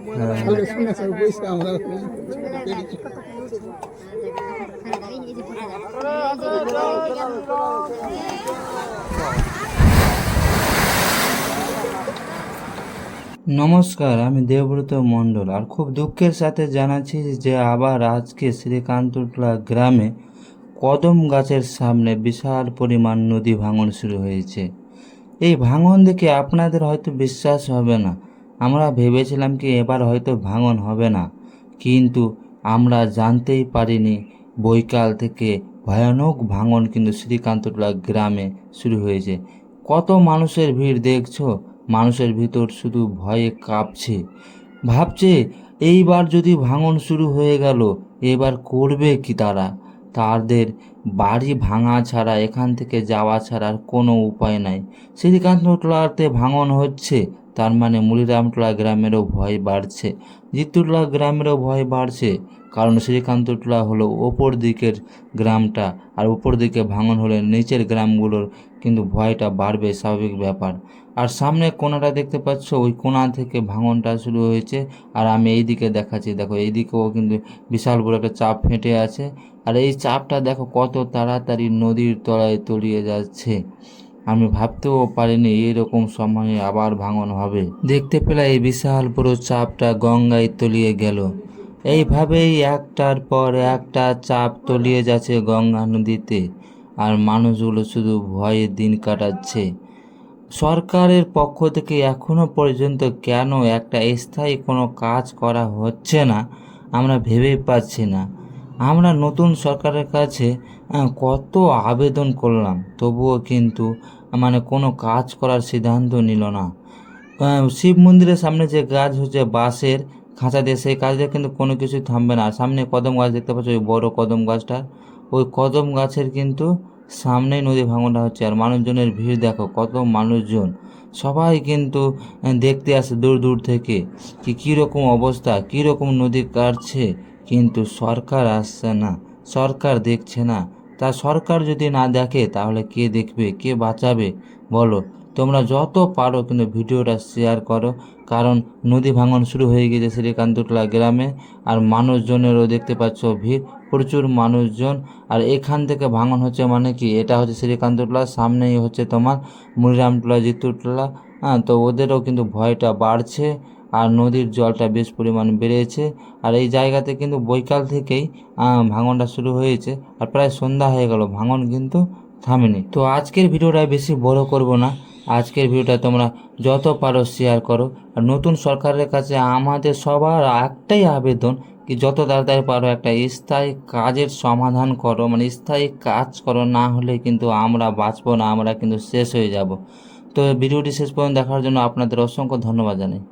নমস্কার, আমি দেবব্রত মণ্ডল। আর খুব দুঃখের সাথে জানাচ্ছি যে আবার আজকে শ্রীকান্তটোলা গ্রামে কদম গাছের সামনে বিশাল পরিমাণ নদী ভাঙন শুরু হয়েছে। এই ভাঙন দেখে আপনাদের হয়তো বিশ্বাস হবে না। আমরা ভেবেছিলাম কি এবার হয়তো ভাঙন হবে না, কিন্তু আমরা জানতেই পারিনি বৈকাল থেকে ভয়ানক ভাঙন কিন্তু শ্রীকান্তটোলা গ্রামে শুরু হয়েছে। কত মানুষের ভিড় দেখছো, মানুষের ভিতর শুধু ভয়ে কাঁপছে, ভাবছে এইবার যদি ভাঙন শুরু হয়ে গেল এবার করবে কি তারা। তাদের বাড়ি ভাঙা ছাড়া, এখান থেকে যাওয়া ছাড়া আর কোনো উপায় নাই। শ্রীকান্তটোলাতে ভাঙন হচ্ছে, তার মানে মুলিরামটোলা গ্রামেরও ভয় বাড়ছে, জিত্তুটোলা গ্রামেরও ভয় বাড়ছে। কারণ শ্রীকান্তটোলা হলো ওপর দিকের গ্রামটা, আর উপর দিকে ভাঙন হলে নিচের গ্রামগুলোর কিন্তু ভয়টা বাড়বে, স্বাভাবিক ব্যাপার। আর সামনে কোনাটা দেখতে পাচ্ছ, ওই কোনা থেকে ভাঙনটা শুরু হয়েছে। আর আমি এই দিকে দেখাচ্ছি, দেখো এইদিকেও কিন্তু বিশাল বড় একটা চাপ ফেটে আছে। আর এই চাপটা দেখো কত তাড়াতাড়ি নদীর তলায় তলিয়ে যাচ্ছে। আমি ভাবতেও পারিনি এরকম সময়ে আবার ভাঙন হবে। দেখতে পেলে এই বিশাল বড় চাপটা গঙ্গায় তলিয়ে গেল। এইভাবেই একটার পর একটা চাপ তলিয়ে যাচ্ছে গঙ্গা নদীতে, আর মানুষগুলো শুধু ভয়ে দিন কাটাচ্ছে। সরকারের পক্ষ থেকে এখনো পর্যন্ত কেন একটা স্থায়ী কোনো কাজ করা হচ্ছে না আমরা ভেবেই পাচ্ছি না। আমরা নতুন সরকারের কাছে কত আবেদন করলাম, তবুও কিন্তু কোনো কাজ করার সিদ্ধান্ত নিল না। শিব মন্দিরের সামনে যে গাছ হচ্ছে বাঁশের খাঁচা দিয়ে, সেই কাজ দিয়ে কিন্তু কোনো কিছু থামবে না। আর সামনে কদম গাছ দেখতে পাচ্ছ, ওই বড় কদম গাছটা, ওই কদম গাছের কিন্তু সামনেই নদী ভাঙনটা হচ্ছে। আর মানুষজনের ভিড় দেখো, কত মানুষজন, সবাই কিন্তু দেখতে আসে দূর দূর থেকে কি কীরকম অবস্থা, কীরকম নদী কাটছে। কিন্তু সরকার আসছে না, সরকার দেখছে না। তা সরকার যদি না দেখে তাহলে কে দেখবে, কে বাঁচাবে বলো? তোমরা যত পারো কিন্তু ভিডিওটা শেয়ার করো, কারণ নদী ভাঙন শুরু হয়ে গেছে শ্রীকান্তটোলা গ্রামে। আর মানুষজনেরও দেখতে পাচ্ছ ভিড়, প্রচুর মানুষজন। আর এখান থেকে ভাঙন হচ্ছে মানে কি, এটা হচ্ছে শ্রীকান্তটোলা, সামনেই হচ্ছে তোমার মুলিরামটোলা, জিত্তুটোলা। তো ওদেরও কিন্তু ভয়টা বাড়ছে, আর নদীর জলটা বেশ পরিমাণ বেড়েছে। আর এই জায়গাতে কিন্তু বৈকাল থেকেই ভাঙনটা শুরু হয়েছে, আর প্রায় সন্ধ্যা হয়ে গেল, ভাঙন কিন্তু থামেনি। তো আজকের ভিডিওটা বেশি বড় করব না, আজকের ভিডিওটা তোমরা যত পারো শেয়ার করো। আর নতুন সরকারের কাছে আমাদের সবার একটাই আবেদন কি যত তাড়াতাড়ি পারো একটা স্থায়ী কাজের সমাধান করো, স্থায়ী কাজ করো, না হলে কিন্তু আমরা বাঁচবো না, আমরা কিন্তু শেষ হয়ে যাব। তো ভিডিওটি শেষ পর্যন্ত দেখার জন্য আপনাদের অসংখ্য ধন্যবাদ জানাই।